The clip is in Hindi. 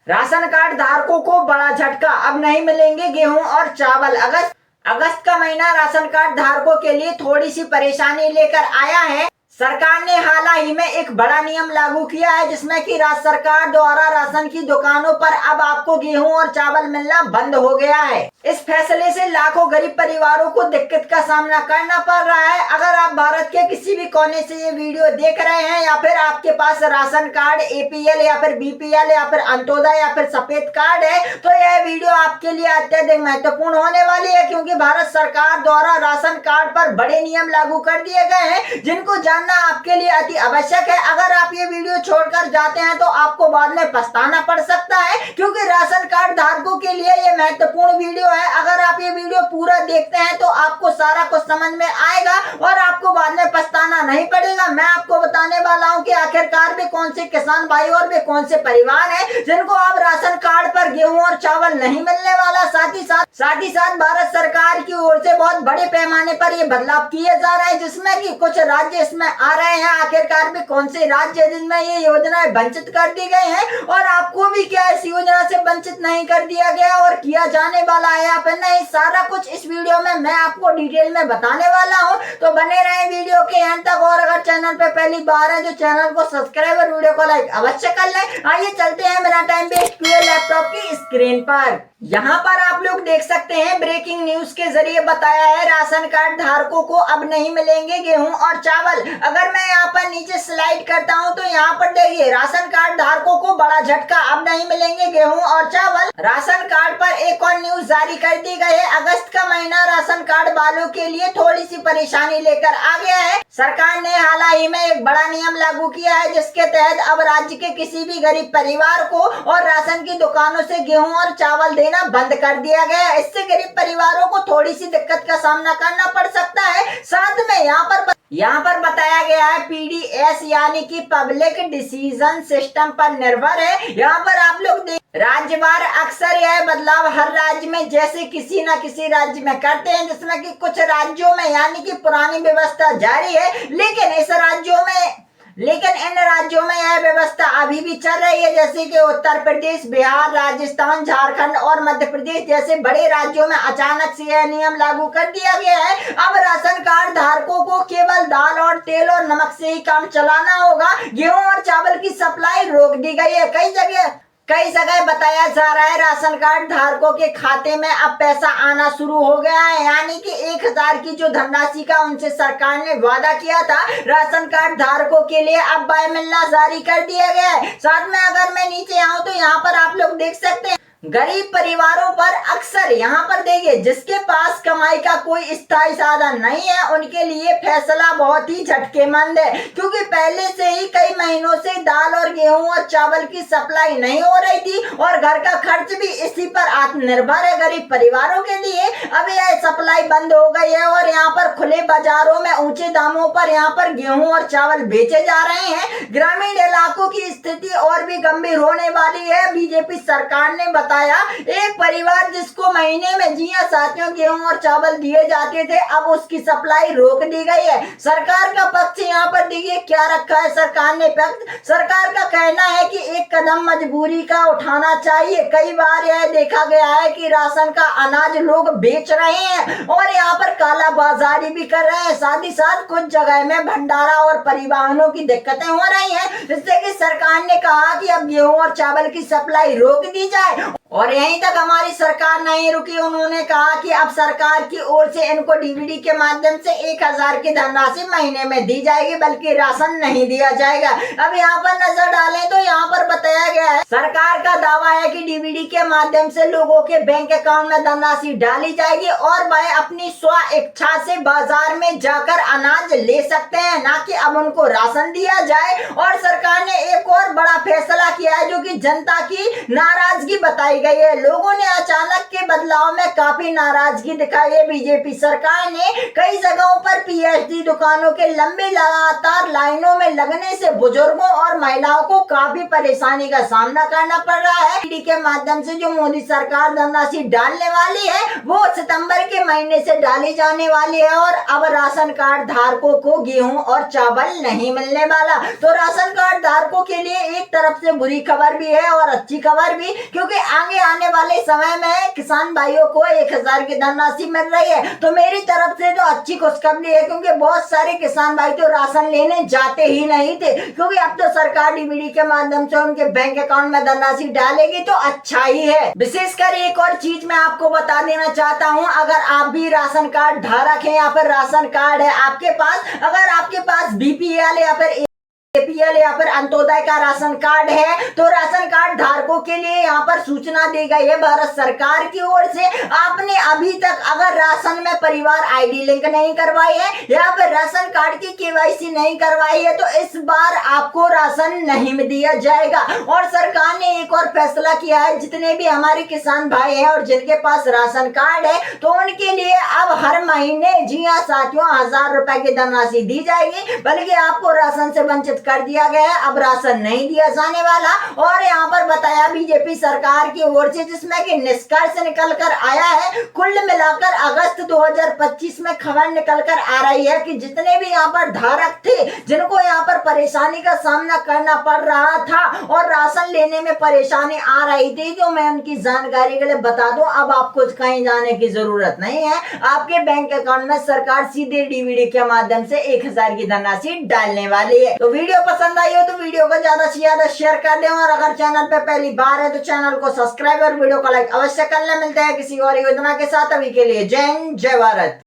राशन कार्ड धारकों को बड़ा झटका, अब नहीं मिलेंगे गेहूं और चावल। अगस्त का महीना राशन कार्ड धारकों के लिए थोड़ी सी परेशानी लेकर आया है। सरकार ने हाल ही में एक बड़ा नियम लागू किया है, जिसमें कि राज्य सरकार द्वारा राशन की दुकानों पर अब आपको गेहूं और चावल मिलना बंद हो गया है। इस फैसले से लाखों गरीब परिवारों को दिक्कत का सामना करना पड़ रहा है। अगर आप भारत के किसी भी कोने से ये वीडियो देख रहे हैं या फिर आपके पास राशन कार्ड APL या फिर BPL या फिर अंत्योदय या फिर सफेद कार्ड है, तो यह वीडियो आपके लिए अत्यधिक महत्वपूर्ण होने वाली है, क्योंकि भारत सरकार द्वारा राशन कार्ड पर बड़े नियम लागू कर दिए गए हैं, जिनको जानना आपके लिए अति आवश्यक है। अगर आप ये वीडियो छोड़कर जाते हैं तो आपको बाद में पछताना पड़ सकता है, क्योंकि राशन कार्ड धारकों के लिए ये महत्वपूर्ण वीडियो है। अगर आप ये वीडियो पूरा देखते हैं तो आपको सारा कुछ समझ में आएगा और आपको बाद में पछताना नहीं पड़ेगा। मैं आपको बताने वाला हूं कि आखिरकार वे कौन से किसान भाई और वे कौन से परिवार हैं जिनको अब राशन कार्ड पर गेहूं और चावल नहीं मिलने वाला। साथ ही साथ भारत सरकार की ओर से बहुत बड़े पैमाने पर ये बदलाव किए जा रहे हैं, जिसमें कि कुछ राज्य इसमें आ रहे हैं। आखिरकार भी कौन से राज्य जिनमें ये योजनाएं वंचित कर दी गई हैं और आपको भी क्या इस योजना से वंचित नहीं कर दिया गया और किया जाने वाला है या फिर नहीं, सारा कुछ इस वीडियो में मैं आपको डिटेल में बताने वाला हूं। तो बने रहे वीडियो के अंत तक, और अगर चैनल पे पहली बार है तो चैनल को सब्सक्राइब और वीडियो को लाइक अवश्य कर लें। आइए चलते हैं बिना टाइम वेस्ट किए लैपटॉप की स्क्रीन पर। यहाँ पर आप लोग देख सकते हैं, ब्रेकिंग न्यूज के जरिए बताया है राशन कार्ड धारकों को अब नहीं मिलेंगे गेहूं और चावल। अगर मैं यहाँ पर नीचे स्लाइड करता हूँ तो यहाँ पर देखिए, राशन कार्ड धारकों को बड़ा झटका, अब नहीं मिलेंगे गेहूं और चावल। राशन कार्ड पर एक और न्यूज जारी कर दी गई है। अगस्त का महीना राशन कार्ड वालों के लिए थोड़ी सी परेशानी लेकर आ गया है। सरकार ने हाल ही में एक बड़ा नियम लागू किया है, जिसके तहत अब राज्य के किसी भी गरीब परिवार को और राशन की दुकानों से गेहूं और चावल देना बंद कर दिया गया है। इससे गरीब परिवारों को थोड़ी सी दिक्कत का सामना करना पड़ सकता है। साथ में यहाँ पर बताया गया है PDS यानी कि पब्लिक डिसीजन सिस्टम पर निर्भर है। यहाँ पर आप लोग देख, राज्यवार अक्सर यह बदलाव हर राज्य में जैसे किसी न किसी राज्य में करते हैं, जिसमें कि कुछ राज्यों में यानी कि पुरानी व्यवस्था जारी है, लेकिन इन राज्यों में यह व्यवस्था अभी भी चल रही है, जैसे कि उत्तर प्रदेश, बिहार, राजस्थान, झारखंड और मध्य प्रदेश जैसे बड़े राज्यों में अचानक से यह नियम लागू कर दिया गया है। अब राशन कार्ड धारकों को केवल दाल और तेल और नमक से ही काम चलाना होगा। गेहूं और चावल की सप्लाई रोक दी गई है। कई जगह बताया जा रहा है राशन कार्ड धारकों के खाते में अब पैसा आना शुरू हो गया है, यानी कि 1000 की जो धनराशि का उनसे सरकार ने वादा किया था, राशन कार्ड धारकों के लिए अब वह मिलना जारी कर दिया गया है। साथ में अगर मैं नीचे आऊं तो यहाँ पर आप लोग देख सकते हैं, गरीब परिवारों पर अक्सर यहाँ पर देखिए, जिसके पास कमाई का कोई स्थायी साधन नहीं है, उनके लिए फैसला बहुत ही झटकेमंद है, क्योंकि पहले से ही कई महीनों से दाल और गेहूं और चावल की सप्लाई नहीं हो रही थी और घर का खर्च भी इसी पर आत्मनिर्भर है गरीब परिवारों के लिए। अब यह सप्लाई बंद हो गई है और यहाँ पर खुले बाजारों में ऊंचे दामों पर यहाँ पर गेहूं और चावल बेचे जा रहे हैं। ग्रामीण इलाकों की स्थिति और भी गंभीर होने वाली है। बीजेपी सरकार ने बताया, एक परिवार जिसको महीने में साथियों गेहूं और चावल दिए जाते थे, अब उसकी सप्लाई रोक दी गई है। सरकार का पक्ष यहाँ पर देखिए क्या रखा है सरकार ने पक्ष। सरकार का कहना है कि एक कदम मजबूरी का उठाना चाहिए। कई बार यह देखा गया है कि राशन का अनाज लोग बेच रहे हैं और यहाँ पर काला बाजारी भी कर रहे हैं। साथ ही साथ कुछ जगह में भंडारा और परिवहनों की दिक्कतें हो रही हैं, जिससे कि सरकार ने कहा कि अब गेहूं और चावल की सप्लाई रोक दी जाए। और यहीं तक हमारी सरकार नहीं रुकी, उन्होंने कहा कि अब सरकार की ओर से इनको DVD के माध्यम से 1000 की धनराशि महीने में दी जाएगी, बल्कि राशन नहीं दिया जाएगा। अब यहाँ पर नजर डालें तो यहाँ पर बताया गया है, सरकार का दावा है कि DVD के माध्यम से लोगों के बैंक अकाउंट में धनराशि डाली जाएगी और वह अपनी स्व इच्छा से बाजार में जाकर अनाज ले सकते हैं, ना कि अब उनको राशन दिया जाए। और सरकार ने एक और बड़ा फैसला किया है, जो कि जनता की नाराजगी बताई गई है। लोगों ने अचानक के बदलाव में काफी नाराजगी दिखाई है। बीजेपी सरकार ने कई जगहों पर PSD दुकानों के लंबे लगातार लाइनों में लगने से बुजुर्गों और महिलाओं को काफी परेशानी का सामना सामना करना पड़ रहा है। ईडी के माध्यम से जो मोदी सरकार धनराशि डालने वाली है वो सितंबर के महीने से डाली जाने वाली है और अब राशन कार्ड धारकों को गेहूं और चावल नहीं मिलने वाला। तो राशन कार्ड धारकों के लिए एक तरफ से बुरी खबर भी है और अच्छी खबर भी, क्योंकि आगे आने वाले समय में किसान भाइयों को 1000 की धनराशि मिल रही है। तो मेरी तरफ से तो अच्छी खुशखबरी है, क्योंकि बहुत सारे किसान भाई तो राशन लेने जाते ही नहीं थे, क्योंकि अब तो सरकार डीबीडी के माध्यम से उनके बैंक अकाउंट में धनराशि डालेगी तो अच्छा ही है। विशेषकर एक और चीज मैं आपको बता देना चाहता हूँ, अगर आप भी राशन कार्ड धारक है या फिर राशन कार्ड है आपके पास, अगर आपके पास बीपीएल या फिर एपीएल या फिर अंत्योदय का राशन कार्ड है तो राशन कार्ड धारकों के लिए यहाँ पर सूचना दी गई है भारत सरकार की ओर से। आपने अभी तक अगर राशन में परिवार आईडी लिंक नहीं करवाई है या फिर राशन कार्ड की केवाईसी नहीं करवाई है तो इस बार आपको राशन नहीं दिया जाएगा। और सरकार ने एक और फैसला किया है, जितने भी हमारे किसान भाई हैं और जिनके पास राशन कार्ड है तो उनके लिए अब हर महीने, जी हाँ साथियों, 1000 रुपए की धनराशि दी जाएगी, बल्कि आपको राशन से वंचित कर दिया गया है, अब राशन नहीं दिया जाने वाला। और यहाँ पर बताया बीजेपी सरकार की ओर से, जिसमें कि निष्कर्ष निकल कर आया है, कुल मिलाकर अगस्त 2025 में खबर निकल कर आ रही है कि जितने भी यहाँ पर धारक थे जिनको यहाँ पर परेशानी का सामना करना पड़ रहा था और राशन लेने में परेशानी आ रही थी, तो मैं उनकी जानकारी के लिए बता दूं, अब आपको कहीं जाने की जरूरत नहीं है। आपके बैंक अकाउंट में सरकार सीधे डीबीडी के माध्यम से 1000 की धनराशि डालने वाली है। तो वीडियो पसंद आई हो तो वीडियो को ज्यादा से ज्यादा शेयर कर दें और अगर चैनल पे पहली बार है तो चैनल को सब्सक्राइब और वीडियो को लाइक अवश्य कर ले। मिलते हैं किसी और योजना के साथ, अभी के लिए जय हिंद जय भारत।